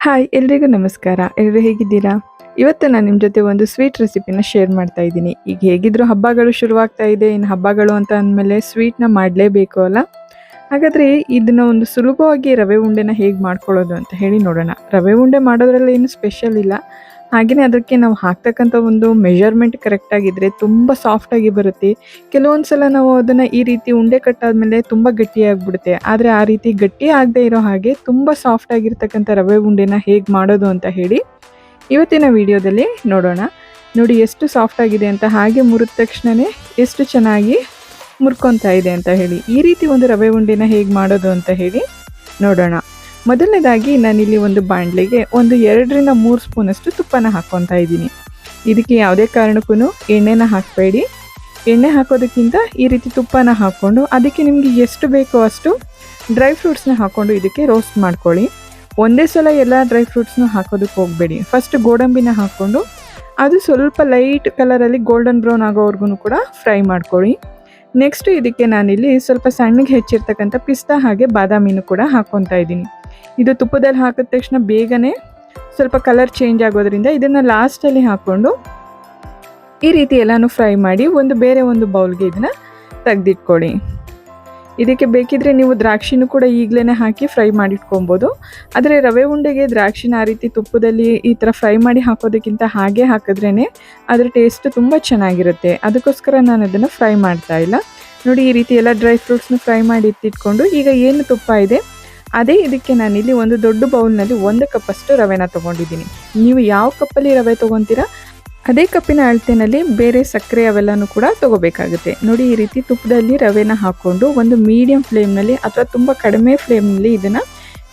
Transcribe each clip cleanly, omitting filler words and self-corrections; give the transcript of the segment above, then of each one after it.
Hi ಎಲ್ರಿಗೂ ನಮಸ್ಕಾರ. ಎಲ್ಲರೂ ಹೇಗಿದ್ದೀರಾ? ಇವತ್ತು ನಾನು ನಿಮ್ಮ ಜೊತೆ ಒಂದು ಸ್ವೀಟ್ ರೆಸಿಪಿನ ಶೇರ್ ಮಾಡ್ತಾ ಇದ್ದೀನಿ. ಈಗ ಹೇಗಿದ್ರೂ ಹಬ್ಬಗಳು ಶುರುವಾಗ್ತಾ ಇದೆ. ಇನ್ನು ಹಬ್ಬಗಳು ಅಂತ ಅಂದಮೇಲೆ ಸ್ವೀಟ್‌ನ ಮಾಡಲೇಬೇಕು ಅಲ್ಲ? ಹಾಗಾದರೆ ಇದನ್ನ ಒಂದು ಸುಲಭವಾಗಿ ರವೆ ಉಂಡೆನ ಹೇಗೆ ಮಾಡ್ಕೊಳ್ಳೋದು ಅಂತ ಹೇಳಿ ನೋಡೋಣ. ರವೆ ಉಂಡೆ ಮಾಡೋದ್ರಲ್ಲಿ ಏನು ಸ್ಪೆಷಲ್ ಇಲ್ಲ. ಹಾಗೆಯೇ ಅದಕ್ಕೆ ನಾವು ಹಾಕ್ತಕ್ಕಂಥ ಒಂದು ಮೆಜರ್ಮೆಂಟ್ ಕರೆಕ್ಟಾಗಿದ್ದರೆ ತುಂಬ ಸಾಫ್ಟಾಗಿ ಬರುತ್ತೆ. ಕೆಲವೊಂದು ಸಲ ನಾವು ಅದನ್ನು ಈ ರೀತಿ ಉಂಡೆ ಕಟ್ಟಾದ್ಮೇಲೆ ತುಂಬ ಗಟ್ಟಿಯಾಗಿಬಿಡುತ್ತೆ. ಆದರೆ ಆ ರೀತಿ ಗಟ್ಟಿ ಆಗದೆ ಇರೋ ಹಾಗೆ ತುಂಬ ಸಾಫ್ಟಾಗಿರ್ತಕ್ಕಂಥ ರವೆ ಉಂಡೆನ ಹೇಗೆ ಮಾಡೋದು ಅಂತ ಹೇಳಿ ಇವತ್ತಿನ ವಿಡಿಯೋದಲ್ಲಿ ನೋಡೋಣ. ನೋಡಿ ಎಷ್ಟು ಸಾಫ್ಟಾಗಿದೆ ಅಂತ, ಹಾಗೆ ಮುರಿದ ತಕ್ಷಣವೇ ಎಷ್ಟು ಚೆನ್ನಾಗಿ ಮುರ್ಕೊತಾ ಇದೆ ಅಂತ ಹೇಳಿ. ಈ ರೀತಿ ಒಂದು ರವೆ ಉಂಡೆನ ಹೇಗೆ ಮಾಡೋದು ಅಂತ ಹೇಳಿ ನೋಡೋಣ. ಮೊದಲನೇದಾಗಿ ನಾನಿಲ್ಲಿ ಒಂದು ಬಾಣಲೆಗೆ ಒಂದು 2ರಿಂದ 3 ಸ್ಪೂನಷ್ಟು ತುಪ್ಪನ ಹಾಕ್ಕೊತಾ ಇದ್ದೀನಿ. ಇದಕ್ಕೆ ಯಾವುದೇ ಕಾರಣಕ್ಕೂ ಎಣ್ಣೆನ ಹಾಕಬೇಡಿ. ಎಣ್ಣೆ ಹಾಕೋದಕ್ಕಿಂತ ಈ ರೀತಿ ತುಪ್ಪನ ಹಾಕ್ಕೊಂಡು ಅದಕ್ಕೆ ನಿಮಗೆ ಎಷ್ಟು ಬೇಕೋ ಅಷ್ಟು ಡ್ರೈ ಫ್ರೂಟ್ಸ್ನ ಹಾಕ್ಕೊಂಡು ಇದಕ್ಕೆ ರೋಸ್ಟ್ ಮಾಡ್ಕೊಳ್ಳಿ. ಒಂದೇ ಸಲ ಎಲ್ಲ ಡ್ರೈ ಫ್ರೂಟ್ಸ್ನೂ ಹಾಕೋದಕ್ಕೆ ಹೋಗಬೇಡಿ. ಫಸ್ಟ್ ಗೋಡಂಬಿನ ಹಾಕ್ಕೊಂಡು ಅದು ಸ್ವಲ್ಪ ಲೈಟ್ ಕಲರಲ್ಲಿ ಗೋಲ್ಡನ್ ಬ್ರೌನ್ ಆಗೋವರೆಗೂ ಕೂಡ ಫ್ರೈ ಮಾಡ್ಕೊಳ್ಳಿ. ನೆಕ್ಸ್ಟು ಇದಕ್ಕೆ ನಾನಿಲ್ಲಿ ಸ್ವಲ್ಪ ಸಣ್ಣಗೆ ಹೆಚ್ಚಿರ್ತಕ್ಕಂಥ ಪಿಸ್ತಾ ಹಾಗೆ ಬಾದಾಮಿನೂ ಕೂಡ ಹಾಕ್ಕೊತಾ ಇದ್ದೀನಿ. ಇದು ತುಪ್ಪದಲ್ಲಿ ಹಾಕಿದ ತಕ್ಷಣ ಬೇಗನೆ ಸ್ವಲ್ಪ ಕಲರ್ ಚೇಂಜ್ ಆಗೋದ್ರಿಂದ ಇದನ್ನು ಲಾಸ್ಟಲ್ಲಿ ಹಾಕ್ಕೊಂಡು ಈ ರೀತಿ ಎಲ್ಲನೂ ಫ್ರೈ ಮಾಡಿ ಬೇರೆ ಒಂದು ಬೌಲ್ಗೆ ಇದನ್ನು ತೆಗೆದಿಟ್ಕೊಳ್ಳಿ. ಇದಕ್ಕೆ ಬೇಕಿದ್ರೆ ನೀವು ದ್ರಾಕ್ಷಿನೂ ಕೂಡ ಈಗಲೇ ಹಾಕಿ ಫ್ರೈ ಮಾಡಿಟ್ಕೊಬೋದು. ಆದರೆ ರವೆ ಉಂಡೆಗೆ ದ್ರಾಕ್ಷಿನ ಆ ರೀತಿ ತುಪ್ಪದಲ್ಲಿ ಈ ಥರ ಫ್ರೈ ಮಾಡಿ ಹಾಕೋದಕ್ಕಿಂತ ಹಾಗೆ ಹಾಕಿದ್ರೇ ಅದರ ಟೇಸ್ಟ್ ತುಂಬ ಚೆನ್ನಾಗಿರುತ್ತೆ. ಅದಕ್ಕೋಸ್ಕರ ನಾನು ಅದನ್ನು ಫ್ರೈ ಮಾಡ್ತಾ ಇಲ್ಲ. ನೋಡಿ, ಈ ರೀತಿ ಎಲ್ಲ ಡ್ರೈ ಫ್ರೂಟ್ಸ್ನ ಫ್ರೈ ಮಾಡಿ ಇಟ್ಟಿಟ್ಕೊಂಡು ಈಗ ಏನು ತುಪ್ಪ ಇದೆ ಅದೇ ಇದಕ್ಕೆ ನಾನಿಲ್ಲಿ ಒಂದು ದೊಡ್ಡ ಬೌಲ್ನಲ್ಲಿ 1 ಕಪ್ಪಷ್ಟು ರವೆನ ತೊಗೊಂಡಿದ್ದೀನಿ. ನೀವು ಯಾವ ಕಪ್ಪಲ್ಲಿ ರವೆ ತೊಗೊತೀರಾ ಅದೇ ಕಪ್ಪಿನ ಅಳತೆನಲ್ಲಿ ಬೇರೆ ಸಕ್ಕರೆ ಅವೆಲ್ಲನೂ ಕೂಡ ತೊಗೋಬೇಕಾಗುತ್ತೆ. ನೋಡಿ, ಈ ರೀತಿ ತುಪ್ಪದಲ್ಲಿ ರವೆನ ಹಾಕ್ಕೊಂಡು ಒಂದು ಮೀಡಿಯಂ ಫ್ಲೇಮ್ನಲ್ಲಿ ಅಥವಾ ತುಂಬ ಕಡಿಮೆ ಫ್ಲೇಮ್ನಲ್ಲಿ ಇದನ್ನು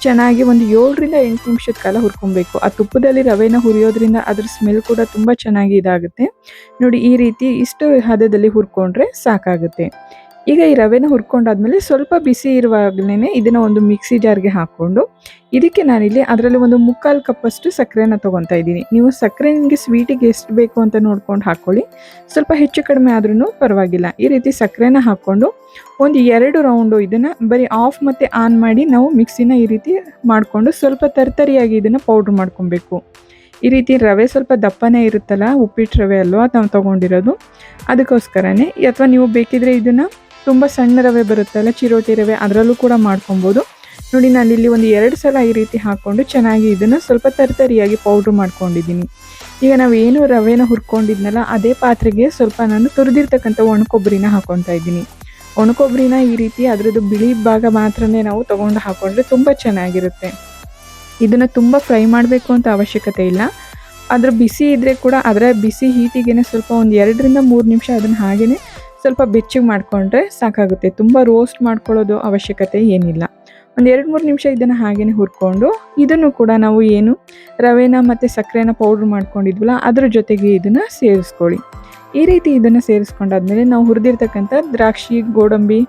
ಚೆನ್ನಾಗಿ ಒಂದು 7ರಿಂದ 8 ನಿಮಿಷದ ಕಾಲ ಹುರ್ಕೊಬೇಕು. ಆ ತುಪ್ಪದಲ್ಲಿ ರವೆನ ಹುರಿಯೋದ್ರಿಂದ ಅದ್ರ ಸ್ಮೆಲ್ ಕೂಡ ತುಂಬ ಚೆನ್ನಾಗಿ ಇದಾಗುತ್ತೆ. ನೋಡಿ, ಈ ರೀತಿ ಇಷ್ಟು ಹದದಲ್ಲಿ ಹುರ್ಕೊಂಡ್ರೆ ಸಾಕಾಗುತ್ತೆ. ಈಗ ಈ ರವೆನ ಹುರ್ಕೊಂಡಾದ್ಮೇಲೆ ಸ್ವಲ್ಪ ಬಿಸಿ ಇರುವಾಗಲೇ ಇದನ್ನು ಒಂದು ಮಿಕ್ಸಿ ಜಾರ್ಗೆ ಹಾಕ್ಕೊಂಡು ಇದಕ್ಕೆ ನಾನಿಲ್ಲಿ ಅದರಲ್ಲಿ ಒಂದು 3/4 ಕಪ್ಪಷ್ಟು ಸಕ್ಕರೆನ ತೊಗೊತಾ ಇದ್ದೀನಿ. ನೀವು ಸಕ್ಕರೆ ನಿಮಗೆ ಸ್ವೀಟಿಗೆ ಎಷ್ಟು ಬೇಕು ಅಂತ ನೋಡ್ಕೊಂಡು ಹಾಕ್ಕೊಳ್ಳಿ. ಸ್ವಲ್ಪ ಹೆಚ್ಚು ಕಡಿಮೆ ಆದ್ರೂ ಪರವಾಗಿಲ್ಲ. ಈ ರೀತಿ ಸಕ್ಕರೆನ ಹಾಕ್ಕೊಂಡು ಒಂದು 2 ರೌಂಡು ಇದನ್ನು ಬರೀ ಆಫ್ ಮತ್ತು ಆನ್ ಮಾಡಿ ನಾವು ಮಿಕ್ಸಿನ ಈ ರೀತಿ ಮಾಡಿಕೊಂಡು ಸ್ವಲ್ಪ ತರ್ತರಿಯಾಗಿ ಇದನ್ನು ಪೌಡ್ರ್ ಮಾಡ್ಕೊಬೇಕು. ಈ ರೀತಿ ರವೆ ಸ್ವಲ್ಪ ದಪ್ಪನೇ ಇರುತ್ತಲ್ಲ, ಉಪ್ಪಿಟ್ಟು ರವೆ ಅಲ್ವಾ ನಾವು ತೊಗೊಂಡಿರೋದು, ಅದಕ್ಕೋಸ್ಕರನೇ. ಅಥವಾ ನೀವು ಬೇಕಿದ್ರೆ ಇದನ್ನು ತುಂಬ ಸಣ್ಣ ರವೆ ಬರುತ್ತಲ್ಲ, ಚಿರೋಟಿ ರವೆ, ಅದರಲ್ಲೂ ಕೂಡ ಮಾಡ್ಕೊಬೋದು. ನೋಡಿ, ನಾನಿಲ್ಲಿ ಒಂದು 2 ಸಲ ಈ ರೀತಿ ಹಾಕ್ಕೊಂಡು ಚೆನ್ನಾಗಿ ಇದನ್ನು ಸ್ವಲ್ಪ ತರ್ತರಿಯಾಗಿ ಪೌಡ್ರ್ ಮಾಡ್ಕೊಂಡಿದ್ದೀನಿ. ಈಗ ನಾವು ಏನು ರವೆನ ಹುರ್ಕೊಂಡಿದ್ನಲ್ಲ ಅದೇ ಪಾತ್ರೆಗೆ ಸ್ವಲ್ಪ ನಾನು ತುರಿದಿರ್ತಕ್ಕಂಥ ಒಣಕೊಬ್ಬರಿನ ಹಾಕ್ಕೊತಾ ಇದ್ದೀನಿ. ಒಣಕೊಬ್ಬರಿನ ಈ ರೀತಿ ಅದರದ್ದು ಬಿಳಿ ಭಾಗ ಮಾತ್ರನೇ ನಾವು ತೊಗೊಂಡು ಹಾಕ್ಕೊಂಡ್ರೆ ತುಂಬ ಚೆನ್ನಾಗಿರುತ್ತೆ. ಇದನ್ನು ತುಂಬ ಫ್ರೈ ಮಾಡಬೇಕು ಅಂತ ಅವಶ್ಯಕತೆ ಇಲ್ಲ. ಅದರ ಬಿಸಿ ಇದ್ದರೆ ಕೂಡ ಅದರ ಬಿಸಿ ಹೀಟಿಗೆ ಸ್ವಲ್ಪ ಒಂದು 2ರಿಂದ 3 ನಿಮಿಷ ಅದನ್ನು ಹಾಗೆಯೇ ಸ್ವಲ್ಪ ಬೆಚ್ಚಗೆ ಮಾಡಿಕೊಂಡ್ರೆ ಸಾಕಾಗುತ್ತೆ. ತುಂಬ ರೋಸ್ಟ್ ಮಾಡ್ಕೊಳ್ಳೋದು ಅವಶ್ಯಕತೆ ಏನಿಲ್ಲ. ಒಂದು 2-3 ನಿಮಿಷ ಇದನ್ನು ಹಾಗೆಯೇ ಹುರ್ಕೊಂಡು ಇದನ್ನು ಕೂಡ ನಾವು ಏನು ರವೆನ ಮತ್ತು ಸಕ್ಕರೆನ ಪೌಡ್ರ್ ಮಾಡ್ಕೊಂಡಿದ್ವಲ್ಲ ಅದ್ರ ಜೊತೆಗೆ ಇದನ್ನು ಸೇರಿಸ್ಕೊಳ್ಳಿ. ಈ ರೀತಿ ಇದನ್ನು ಸೇರಿಸ್ಕೊಂಡಾದ್ಮೇಲೆ ನಾವು ಹುರಿದಿರ್ತಕ್ಕಂಥ ದ್ರಾಕ್ಷಿ, ಗೋಡಂಬಿ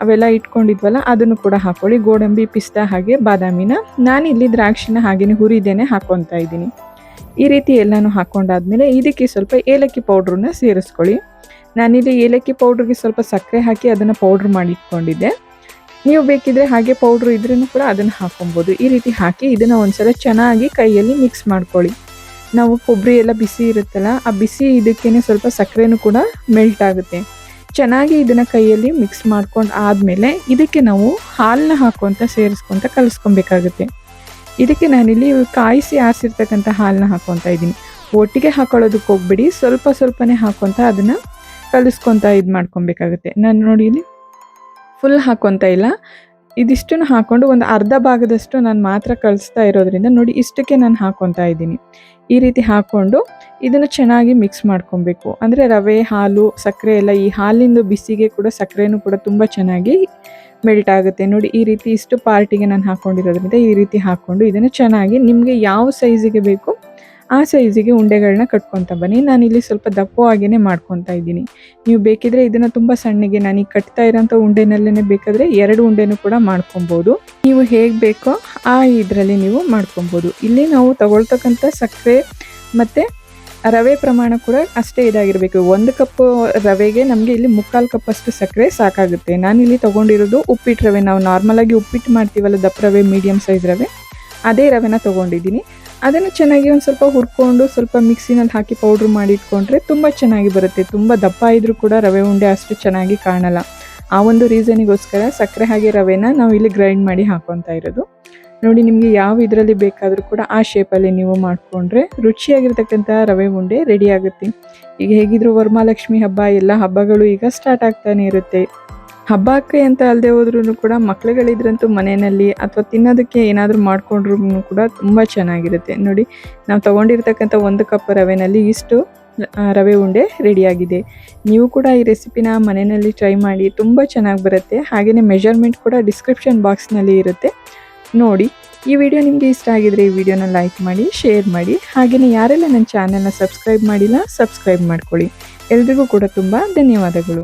ಅವೆಲ್ಲ ಇಟ್ಕೊಂಡಿದ್ವಲ್ಲ ಅದನ್ನು ಕೂಡ ಹಾಕ್ಕೊಳ್ಳಿ. ಗೋಡಂಬಿ, ಪಿಸ್ತಾ ಹಾಗೆ ಬಾದಾಮಿನ ನಾನಿಲ್ಲಿ ದ್ರಾಕ್ಷಿನ ಹಾಗೆಯೇ ಹುರಿದೇನೆ ಹಾಕ್ಕೊತಾ ಇದ್ದೀನಿ. ಈ ರೀತಿ ಎಲ್ಲನೂ ಹಾಕ್ಕೊಂಡಾದ್ಮೇಲೆ ಇದಕ್ಕೆ ಸ್ವಲ್ಪ ಏಲಕ್ಕಿ ಪೌಡ್ರನ್ನ ಸೇರಿಸ್ಕೊಳ್ಳಿ. ನಾನಿಲ್ಲಿ ಏಲಕ್ಕಿ ಪೌಡ್ರಿಗೆ ಸ್ವಲ್ಪ ಸಕ್ಕರೆ ಹಾಕಿ ಅದನ್ನು ಪೌಡ್ರ್ ಮಾಡಿ ಇಟ್ಕೊಂಡಿದ್ದೆ. ನೀವು ಬೇಕಿದ್ರೆ ಹಾಗೆ ಪೌಡ್ರ್ ಇದ್ರೂ ಕೂಡ ಅದನ್ನು ಹಾಕ್ಕೊಬೋದು. ಈ ರೀತಿ ಹಾಕಿ ಇದನ್ನು ಒಂದ್ಸಲ ಚೆನ್ನಾಗಿ ಕೈಯಲ್ಲಿ ಮಿಕ್ಸ್ ಮಾಡ್ಕೊಳ್ಳಿ. ನಾವು ಕೊಬ್ಬರಿ ಎಲ್ಲ ಬಿಸಿ ಇರುತ್ತಲ್ಲ, ಆ ಬಿಸಿ ಇದಕ್ಕೇ ಸ್ವಲ್ಪ ಸಕ್ಕರೆನೂ ಕೂಡ ಮೆಲ್ಟ್ ಆಗುತ್ತೆ. ಚೆನ್ನಾಗಿ ಇದನ್ನು ಕೈಯಲ್ಲಿ ಮಿಕ್ಸ್ ಮಾಡ್ಕೊಂಡು ಆದಮೇಲೆ ಇದಕ್ಕೆ ನಾವು ಹಾಲನ್ನ ಹಾಕ್ಕೊತ ಸೇರಿಸ್ಕೊತ ಕಲಿಸ್ಕೊಬೇಕಾಗುತ್ತೆ. ಇದಕ್ಕೆ ನಾನಿಲ್ಲಿ ಕಾಯಿಸಿ ಆರಿಸಿರ್ತಕ್ಕಂಥ ಹಾಲನ್ನ ಹಾಕ್ಕೊತಾ ಇದ್ದೀನಿ. ಒಟ್ಟಿಗೆ ಹಾಕೊಳ್ಳೋದಕ್ಕೆ ಹೋಗ್ಬಿಡಿ, ಸ್ವಲ್ಪ ಸ್ವಲ್ಪನೇ ಹಾಕ್ಕೊತ ಅದನ್ನು ಕಲಿಸ್ಕೊತ ಇದು ಮಾಡ್ಕೊಬೇಕಾಗುತ್ತೆ. ನಾನು ನೋಡಿ ಇಲ್ಲಿ ಫುಲ್ ಹಾಕ್ಕೊತಾ ಇಲ್ಲ, ಇದಿಷ್ಟನ್ನು ಹಾಕ್ಕೊಂಡು ಒಂದು ಅರ್ಧ ಭಾಗದಷ್ಟು ನಾನು ಮಾತ್ರ ಕಲಿಸ್ತಾ ಇರೋದ್ರಿಂದ ನೋಡಿ ಇಷ್ಟಕ್ಕೆ ನಾನು ಹಾಕ್ಕೊತಾ ಇದ್ದೀನಿ. ಈ ರೀತಿ ಹಾಕ್ಕೊಂಡು ಇದನ್ನು ಚೆನ್ನಾಗಿ ಮಿಕ್ಸ್ ಮಾಡ್ಕೊಬೇಕು. ಅಂದರೆ ರವೆ, ಹಾಲು, ಸಕ್ಕರೆ ಎಲ್ಲ ಈ ಹಾಲಿಂದು ಬಿಸಿಗೆ ಕೂಡ ಸಕ್ಕರೆನೂ ಕೂಡ ತುಂಬ ಚೆನ್ನಾಗಿ ಮೆಲ್ಟ್ ಆಗುತ್ತೆ. ನೋಡಿ, ಈ ರೀತಿ ಇಷ್ಟು ಪಾರ್ಟಿಗೆ ನಾನು ಹಾಕ್ಕೊಂಡಿರೋದ್ರಿಂದ ಈ ರೀತಿ ಹಾಕ್ಕೊಂಡು ಇದನ್ನು ಚೆನ್ನಾಗಿ ನಿಮಗೆ ಯಾವ ಸೈಜಿಗೆ ಬೇಕು ಆ ಸೈಜಿಗೆ ಉಂಡೆಗಳನ್ನ ಕಟ್ಕೊತಾ ಬನ್ನಿ. ನಾನಿಲ್ಲಿ ಸ್ವಲ್ಪ ದಪ್ಪವಾಗಿಯೇ ಮಾಡ್ಕೊತಾ ಇದ್ದೀನಿ. ನೀವು ಬೇಕಿದ್ರೆ ಇದನ್ನು ತುಂಬ ಸಣ್ಣಗೆ ನಾನೀಗ ಕಟ್ತಾ ಇರೋಂಥ ಉಂಡೆನಲ್ಲೇ ಬೇಕಾದರೆ 2 ಉಂಡೆನೂ ಕೂಡ ಮಾಡ್ಕೊಬೋದು. ನೀವು ಹೇಗೆ ಬೇಕೋ ಆ ಇದರಲ್ಲಿ ನೀವು ಮಾಡ್ಕೊಬೋದು. ಇಲ್ಲಿ ನಾವು ತಗೊಳ್ತಕ್ಕಂಥ ಸಕ್ಕರೆ ಮತ್ತು ರವೆ ಪ್ರಮಾಣ ಕೂಡ ಅಷ್ಟೇ ಇದಾಗಿರಬೇಕು. 1 ಕಪ್ ರವೆಗೆ ನಮಗೆ ಇಲ್ಲಿ 3/4 ಕಪ್ಪಷ್ಟು ಸಕ್ಕರೆ ಸಾಕಾಗುತ್ತೆ. ನಾನಿಲ್ಲಿ ತೊಗೊಂಡಿರೋದು ಉಪ್ಪಿಟ್ಟು ರವೆ. ನಾವು ನಾರ್ಮಲಾಗಿ ಉಪ್ಪಿಟ್ಟು ಮಾಡ್ತೀವಲ್ಲ, ದಪ್ಪ ರವೆ, ಮೀಡಿಯಮ್ ಸೈಜ್ ರವೆ, ಅದೇ ರವೆನ ತೊಗೊಂಡಿದ್ದೀನಿ. ಅದನ್ನು ಚೆನ್ನಾಗಿ ಒಂದು ಸ್ವಲ್ಪ ಹುರ್ಕೊಂಡು ಸ್ವಲ್ಪ ಮಿಕ್ಸಿನಲ್ಲಿ ಹಾಕಿ ಪೌಡ್ರ್ ಮಾಡಿ ಇಟ್ಕೊಂಡ್ರೆ ತುಂಬ ಚೆನ್ನಾಗಿ ಬರುತ್ತೆ. ತುಂಬ ದಪ್ಪ ಇದ್ದರೂ ಕೂಡ ರವೆ ಉಂಡೆ ಅಷ್ಟು ಚೆನ್ನಾಗಿ ಕಾಣಲ್ಲ. ಆ ಒಂದು ರೀಸನಿಗೋಸ್ಕರ ಸಕ್ಕರೆ ಹಾಗೆ ರವೆನ ನಾವು ಇಲ್ಲಿ ಗ್ರೈಂಡ್ ಮಾಡಿ ಹಾಕ್ಕೊತಾ ಇರೋದು. ನೋಡಿ, ನಿಮಗೆ ಯಾವ ಇದರಲ್ಲಿ ಬೇಕಾದರೂ ಕೂಡ ಆ ಶೇಪಲ್ಲಿ ನೀವು ಮಾಡಿಕೊಂಡ್ರೆ ರುಚಿಯಾಗಿರ್ತಕ್ಕಂಥ ರವೆ ಉಂಡೆ ರೆಡಿ ಆಗುತ್ತೆ. ಈಗ ಹೇಗಿದ್ರು ವರಮಹಾಲಕ್ಷ್ಮಿ ಹಬ್ಬ, ಎಲ್ಲ ಹಬ್ಬಗಳು ಈಗ ಸ್ಟಾರ್ಟ್ ಆಗ್ತಾನೆ ಇರುತ್ತೆ. ಹಬ್ಬಕ್ಕೆ ಅಂತ ಅಲ್ಲದೆ ಹೋದ್ರೂ ಕೂಡ ಮಕ್ಳುಗಳಿದ್ರಂತೂ ಮನೆಯಲ್ಲಿ ಅಥವಾ ತಿನ್ನೋದಕ್ಕೆ ಏನಾದರೂ ಮಾಡಿಕೊಂಡ್ರೂ ಕೂಡ ತುಂಬ ಚೆನ್ನಾಗಿರುತ್ತೆ. ನೋಡಿ, ನಾವು ತೊಗೊಂಡಿರ್ತಕ್ಕಂಥ 1 ಕಪ್ ರವೆನಲ್ಲಿ ಇಷ್ಟು ರವೆ ಉಂಡೆ ರೆಡಿಯಾಗಿದೆ. ನೀವು ಕೂಡ ಈ ರೆಸಿಪಿನ ಮನೆಯಲ್ಲಿ ಟ್ರೈ ಮಾಡಿ, ತುಂಬ ಚೆನ್ನಾಗಿ ಬರುತ್ತೆ. ಹಾಗೆಯೇ ಮೆಜರ್ಮೆಂಟ್ ಕೂಡ ಡಿಸ್ಕ್ರಿಪ್ಷನ್ ಬಾಕ್ಸ್ನಲ್ಲಿ ಇರುತ್ತೆ, ನೋಡಿ. ಈ ವಿಡಿಯೋ ನಿಮಗೆ ಇಷ್ಟ ಆಗಿದರೆ ಈ ವಿಡಿಯೋನ ಲೈಕ್ ಮಾಡಿ, ಶೇರ್ ಮಾಡಿ. ಹಾಗೆಯೇ ಯಾರೆಲ್ಲ ನನ್ನ ಚಾನಲ್ನ ಸಬ್ಸ್ಕ್ರೈಬ್ ಮಾಡಿಲ್ಲ, ಸಬ್ಸ್ಕ್ರೈಬ್ ಮಾಡ್ಕೊಳ್ಳಿ. ಎಲ್ರಿಗೂ ಕೂಡ ತುಂಬ ಧನ್ಯವಾದಗಳು.